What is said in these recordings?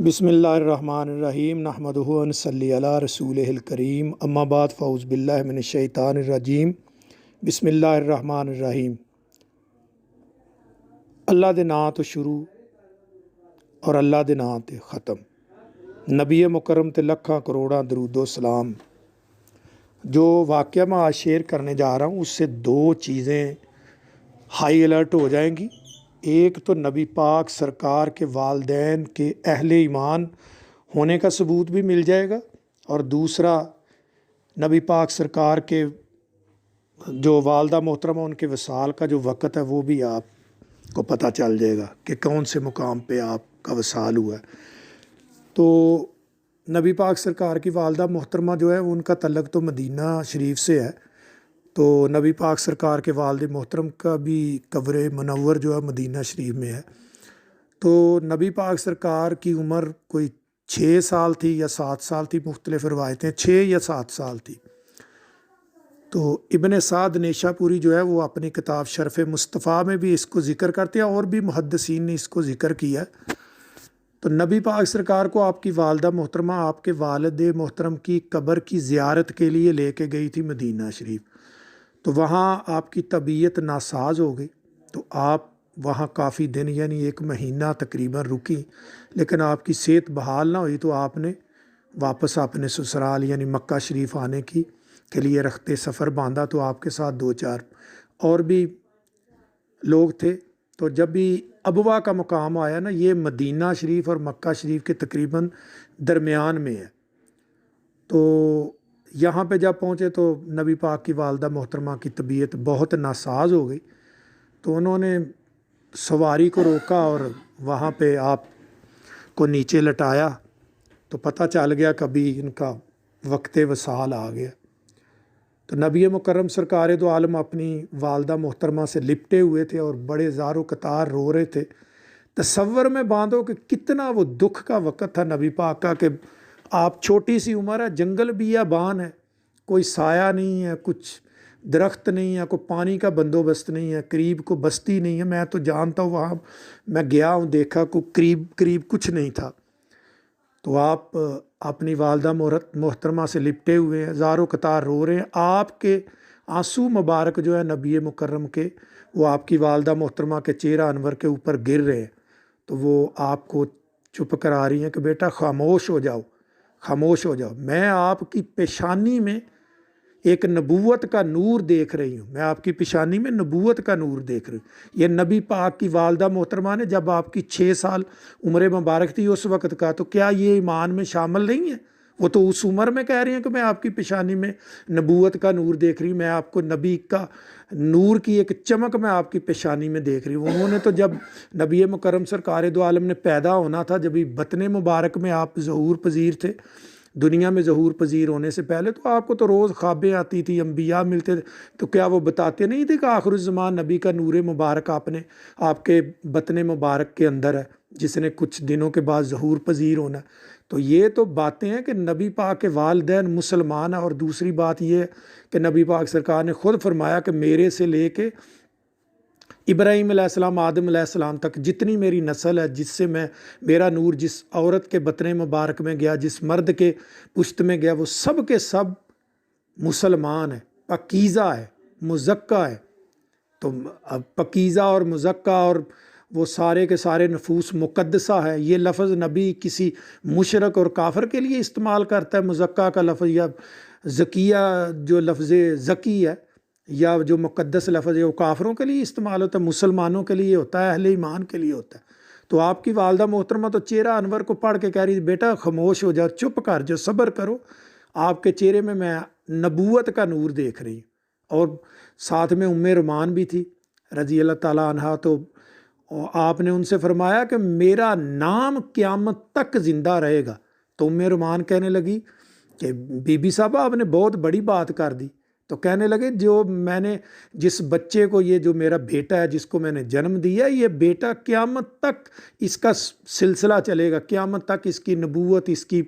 بسم اللہ الرحمن الرحیم نحمدہ و نصلی علی رسولہ الکریم اما بعد فاعوذ باللہ من الشیطان الرجیم بسم اللہ الرحمن الرحیم۔ اللہ دے نام تو شروع اور اللہ دے نام تے ختم۔ نبی مکرم تے لکھاں کروڑاں درود و سلام۔ جو واقعہ میں آج شیئر کرنے جا رہا ہوں اس سے دو چیزیں ہائی الرٹ ہو جائیں گی۔ ایک تو نبی پاک سرکار کے والدین کے اہل ایمان ہونے کا ثبوت بھی مل جائے گا، اور دوسرا نبی پاک سرکار کے جو والدہ محترمہ ان کے وصال کا جو وقت ہے وہ بھی آپ کو پتہ چل جائے گا کہ کون سے مقام پہ آپ کا وصال ہوا ہے۔ تو نبی پاک سرکار کی والدہ محترمہ جو ہے ان کا تعلق تو مدینہ شریف سے ہے، تو نبی پاک سرکار کے والد محترم کا بھی قبر منور جو ہے مدینہ شریف میں ہے۔ تو نبی پاک سرکار کی عمر کوئی 6 سال تھی یا 7 سال تھی، مختلف روایتیں 6 یا 7 سال تھی۔ تو ابن سعد نیشہ پوری جو ہے وہ اپنی کتاب شرف مصطفیٰ میں بھی اس کو ذکر کرتے ہیں، اور بھی محدثین نے اس کو ذکر کیا ہے۔ تو نبی پاک سرکار کو آپ کی والدہ محترمہ آپ کے والد محترم کی قبر کی زیارت کے لیے لے کے گئی تھی مدینہ شریف۔ تو وہاں آپ کی طبیعت ناساز ہو گئی، تو آپ وہاں کافی دن یعنی 1 مہینہ تقریباً رکی، لیکن آپ کی صحت بحال نہ ہوئی، تو آپ نے واپس اپنے سسرال یعنی مکہ شریف آنے کے لیے رخت سفر باندھا۔ تو آپ کے ساتھ 2-4 اور بھی لوگ تھے۔ تو جب بھی ابوا کا مقام آیا نا، یہ مدینہ شریف اور مکہ شریف کے تقریباً درمیان میں ہے، تو یہاں پہ جب پہنچے تو نبی پاک کی والدہ محترمہ کی طبیعت بہت ناساز ہو گئی۔ تو انہوں نے سواری کو روکا اور وہاں پہ آپ کو نیچے لٹایا، تو پتہ چل گیا کبھی ان کا وقت وصال آ گیا۔ تو نبی مکرم سرکار دو عالم اپنی والدہ محترمہ سے لپٹے ہوئے تھے اور بڑے زار و قطار رو رہے تھے۔ تصور میں باندھو کہ کتنا وہ دکھ کا وقت تھا نبی پاک کا، کہ آپ چھوٹی سی عمر ہے، جنگل بیابان ہے، کوئی سایہ نہیں ہے، کچھ درخت نہیں ہے، کوئی پانی کا بندوبست نہیں ہے، قریب کو بستی نہیں ہے۔ میں تو جانتا ہوں، وہاں میں گیا ہوں، دیکھا کوئی قریب کچھ نہیں تھا۔ تو آپ اپنی والدہ محترمہ سے لپٹے ہوئے ہیں، زار و قطار رو رہے ہیں۔ آپ کے آنسو مبارک جو ہے نبی مکرم کے، وہ آپ کی والدہ محترمہ کے چہرہ انور کے اوپر گر رہے ہیں۔ تو وہ آپ کو چپ کرا رہی ہیں کہ بیٹا خاموش ہو جاؤ، خاموش ہو جاؤ، میں آپ کی پیشانی میں ایک نبوت کا نور دیکھ رہی ہوں، میں آپ کی پیشانی میں نبوت کا نور دیکھ رہی ہوں۔ یہ نبی پاک کی والدہ محترمہ نے جب آپ کی 6 سال عمر مبارک تھی اس وقت کا، تو کیا یہ ایمان میں شامل نہیں ہے؟ وہ تو اس عمر میں کہہ رہی ہیں کہ میں آپ کی پیشانی میں نبوت کا نور دیکھ رہی ہوں، میں آپ کو نبی کا نور کی ایک چمک میں آپ کی پیشانی میں دیکھ رہی ہوں۔ انہوں نے تو جب نبی مکرم سرکار دو عالم نے پیدا ہونا تھا، جب بطن مبارک میں آپ ظہور پذیر تھے، دنیا میں ظہور پذیر ہونے سے پہلے، تو آپ کو تو روز خوابیں آتی تھی، انبیاء ملتے تھے، تو کیا وہ بتاتے نہیں تھے کہ آخر الزمان نبی کا نور مبارک آپ کے بطن مبارک کے اندر ہے، جس نے کچھ دنوں کے بعد ظہور پذیر ہونا ہے؟ تو یہ تو باتیں ہیں کہ نبی پاک کے والدین مسلمان ہیں، اور دوسری بات یہ ہے کہ نبی پاک سرکار نے خود فرمایا کہ میرے سے لے کے ابراہیم علیہ السلام، آدم علیہ السلام تک جتنی میری نسل ہے، جس سے میرا نور جس عورت کے بطن مبارک میں گیا، جس مرد کے پشت میں گیا، وہ سب کے سب مسلمان ہے، پاکیزہ ہے، مزکہ ہے۔ تو پاکیزہ اور مزکہ اور وہ سارے کے سارے نفوس مقدسہ ہے، یہ لفظ نبی کسی مشرک اور کافر کے لیے استعمال کرتا ہے مزکہ کا لفظ، یا زکیہ جو لفظ زکی ہے، یا جو مقدس لفظ ہے وہ کافروں کے لیے استعمال ہوتا ہے، مسلمانوں کے لیے ہوتا ہے، اہل ایمان کے لیے ہوتا ہے۔ تو آپ کی والدہ محترمہ تو چہرہ انور کو پڑھ کے کہہ رہی بیٹا خاموش ہو جاؤ، چپ کر جاؤ، صبر کرو، آپ کے چہرے میں نبوت کا نور دیکھ رہی ہوں۔ اور ساتھ میں ام رومان بھی تھی رضی اللہ تعالیٰ عنہا۔ تو آپ نے ان سے فرمایا کہ میرا نام قیامت تک زندہ رہے گا۔ تو ام رومان کہنے لگی کہ بی بی صاحبہ آپ نے بہت بڑی بات کر دی۔ تو کہنے لگے جو میں نے جس بچے کو، یہ جو میرا بیٹا ہے جس کو میں نے جنم دیا، یہ بیٹا قیامت تک اس کا سلسلہ چلے گا، قیامت تک اس کی نبوت، اس کی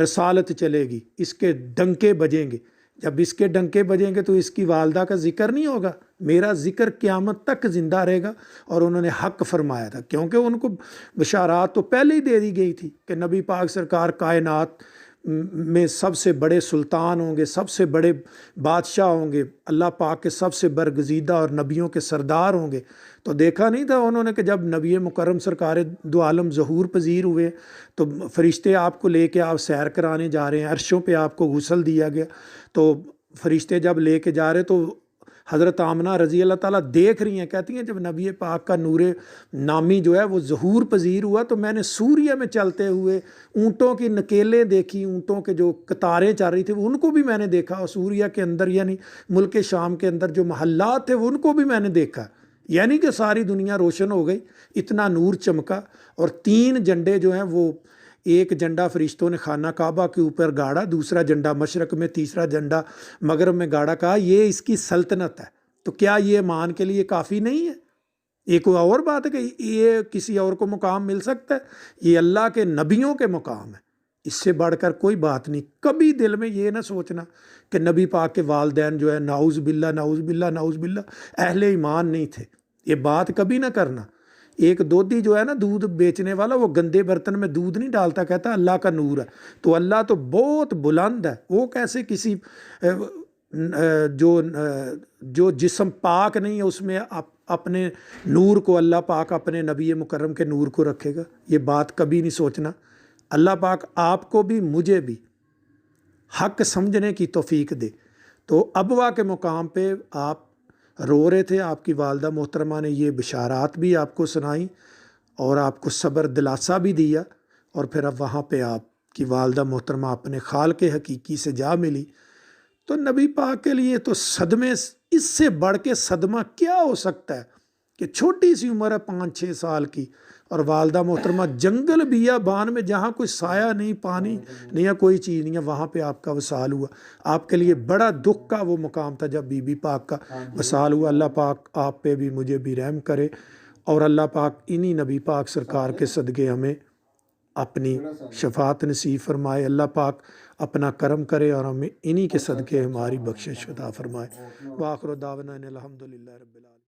رسالت چلے گی، اس کے ڈنکے بجیں گے جب اس کے ڈنکے بجیں گے تو اس کی والدہ کا ذکر نہیں ہوگا، میرا ذکر قیامت تک زندہ رہے گا۔ اور انہوں نے حق فرمایا تھا، کیونکہ ان کو بشارات تو پہلے ہی دے دی گئی تھی کہ نبی پاک سرکار کائنات میں سب سے بڑے سلطان ہوں گے، سب سے بڑے بادشاہ ہوں گے، اللہ پاک کے سب سے برگزیدہ اور نبیوں کے سردار ہوں گے۔ تو دیکھا نہیں تھا انہوں نے کہ جب نبی مکرم سرکار دو عالم ظہور پذیر ہوئے تو فرشتے آپ کو لے کے آپ سیر کرانے جا رہے ہیں، عرشوں پہ آپ کو غسل دیا گیا، تو فرشتے جب لے کے جا رہے تو حضرت آمنہ رضی اللہ تعالیٰ دیکھ رہی ہیں، کہتی ہیں جب نبی پاک کا نور نامی جو ہے وہ ظہور پذیر ہوا تو میں نے سوریہ میں چلتے ہوئے اونٹوں کی نکیلیں دیکھی، اونٹوں کے جو قطاریں چل رہی تھیں ان کو بھی میں نے دیکھا، اور سوریہ کے اندر یعنی ملک شام کے اندر جو محلات تھے ان کو بھی میں نے دیکھا، یعنی کہ ساری دنیا روشن ہو گئی، اتنا نور چمکا۔ اور 3 جھنڈے جو ہیں وہ، ایک جھنڈا فرشتوں نے خانہ کعبہ کے اوپر گاڑا، دوسرا جھنڈا مشرق میں، تیسرا جھنڈا مغرب میں گاڑا، کہا یہ اس کی سلطنت ہے۔ تو کیا یہ مان کے لیے کافی نہیں ہے؟ ایک اور بات ہے کہ یہ کسی اور کو مقام مل سکتا ہے، یہ اللہ کے نبیوں کے مقام ہے، اس سے بڑھ کر کوئی بات نہیں۔ کبھی دل میں یہ نہ سوچنا کہ نبی پاک کے والدین جو ہے نعوذ باللہ نعوذ باللہ نعوذ باللہ اہل ایمان نہیں تھے، یہ بات کبھی نہ کرنا۔ ایک دودھی جو ہے نا دودھ بیچنے والا، وہ گندے برتن میں دودھ نہیں ڈالتا، کہتا اللہ کا نور ہے۔ تو اللہ تو بہت بلند ہے، وہ کیسے کسی جو جسم پاک نہیں ہے اس میں اپنے نور کو، اللہ پاک اپنے نبی مکرم کے نور کو رکھے گا؟ یہ بات کبھی نہیں سوچنا۔ اللہ پاک آپ کو بھی مجھے بھی حق سمجھنے کی توفیق دے۔ تو ابوا کے مقام پہ آپ رو رہے تھے، آپ کی والدہ محترمہ نے یہ بشارات بھی آپ کو سنائیں اور آپ کو صبر دلاسا بھی دیا، اور پھر اب وہاں پہ آپ کی والدہ محترمہ اپنے خالق حقیقی سے جا ملی۔ تو نبی پاک کے لیے تو صدمے، اس سے بڑھ کے صدمہ کیا ہو سکتا ہے کہ چھوٹی سی عمر ہے 5-6 سال کی، اور والدہ محترمہ جنگل بیابان میں جہاں کوئی سایہ نہیں، پانی نہیں ہے، کوئی چیز نہیں ہے، وہاں پہ آپ کا وصال ہوا۔ آپ کے لیے بڑا دکھ کا وہ مقام تھا جب بی بی پاک کا وصال ہوا۔ اللہ پاک آپ پہ بھی مجھے بھی رحم کرے، اور اللہ پاک انہی نبی پاک سرکار کے صدقے ہمیں اپنی شفاعت نصیب فرمائے۔ اللہ پاک اپنا کرم کرے اور ہمیں انہی کے صدقے ہماری بخشش عطا فرمائے۔ وآخر دعوانا ان الحمدللہ رب العالمین۔